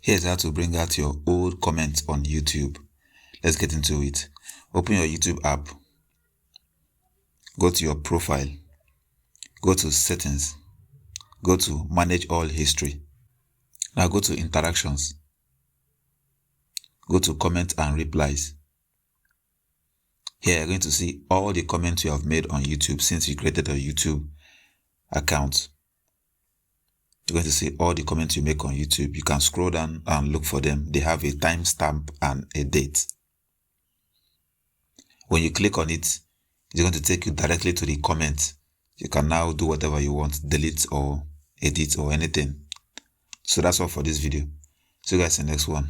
Here's how to bring out your old comments on YouTube. Let's get into it. Open your YouTube app. Go to your profile. Go to settings. Go to manage all history. Now go to interactions. Go to comment and replies. Here you're going to see all the comments you have made on YouTube since you created a YouTube account. You're going to see all the comments you make on YouTube. You can scroll down and look for them. They have a timestamp and a date. When you click on it, it's going to take you directly to the comments. You can now do whatever you want, delete or edit or anything. So that's all for this video. See you guys in the next one.